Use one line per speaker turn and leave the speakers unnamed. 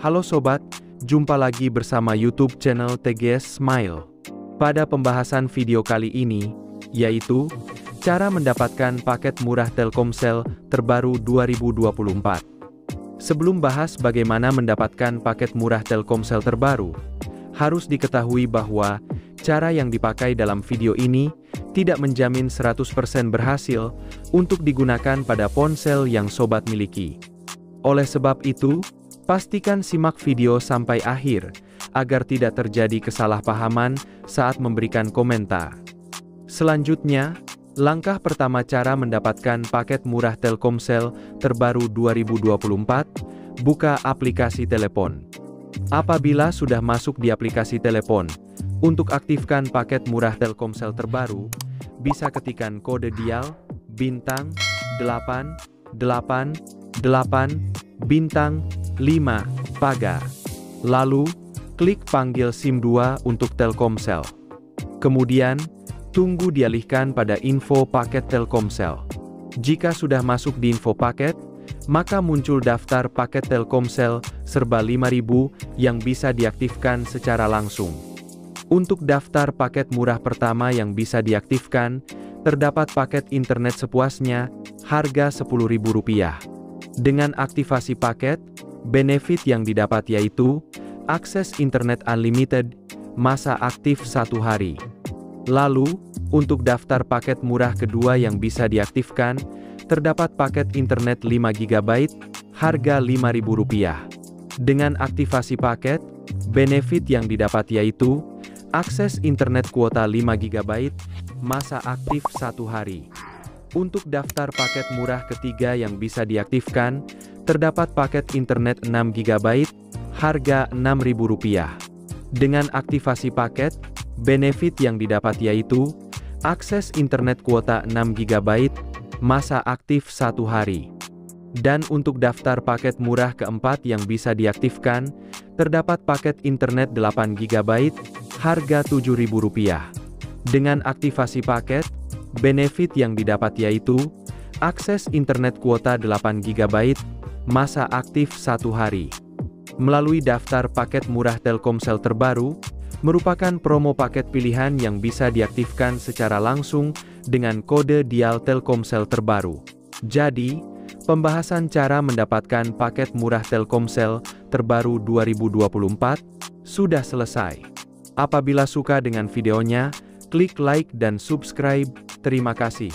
Halo sobat, jumpa lagi bersama YouTube channel TGS Smile. Pada pembahasan video kali ini, yaitu cara mendapatkan paket murah Telkomsel terbaru 2024. Sebelum bahas bagaimana mendapatkan paket murah Telkomsel terbaru, harus diketahui bahwa cara yang dipakai dalam video ini tidak menjamin 100% berhasil untuk digunakan pada ponsel yang sobat miliki. Oleh sebab itu, pastikan simak video sampai akhir, agar tidak terjadi kesalahpahaman saat memberikan komentar. Selanjutnya, langkah pertama cara mendapatkan paket murah Telkomsel terbaru 2024, buka aplikasi telepon. Apabila sudah masuk di aplikasi telepon, untuk aktifkan paket murah Telkomsel terbaru, bisa ketikkan kode dial, bintang, 888, bintang, 5, pagar. Lalu, klik panggil SIM 2 untuk Telkomsel. Kemudian, tunggu dialihkan pada info paket Telkomsel. Jika sudah masuk di info paket, maka muncul daftar paket Telkomsel serba 5.000 yang bisa diaktifkan secara langsung. Untuk daftar paket murah pertama yang bisa diaktifkan, terdapat paket internet sepuasnya, harga Rp10.000. Dengan aktivasi paket, benefit yang didapat yaitu akses internet unlimited, masa aktif 1 hari. Lalu, untuk daftar paket murah kedua yang bisa diaktifkan, terdapat paket internet 5 GB, harga Rp5.000. Dengan aktivasi paket, benefit yang didapat yaitu akses internet kuota 5 GB, masa aktif 1 hari. Untuk daftar paket murah ketiga yang bisa diaktifkan, terdapat paket internet 6 GB, harga Rp6.000. Dengan aktivasi paket, benefit yang didapat yaitu akses internet kuota 6 GB, masa aktif 1 hari. Dan untuk daftar paket murah keempat yang bisa diaktifkan, terdapat paket internet 8 GB, harga Rp7.000. Dengan aktivasi paket, benefit yang didapat yaitu akses internet kuota 8 GB, masa aktif 1 hari. Melalui daftar paket murah Telkomsel terbaru, merupakan promo paket pilihan yang bisa diaktifkan secara langsung dengan kode dial Telkomsel terbaru. Jadi, pembahasan cara mendapatkan paket murah Telkomsel terbaru 2024 sudah selesai. Apabila suka dengan videonya, klik like dan subscribe. Terima kasih.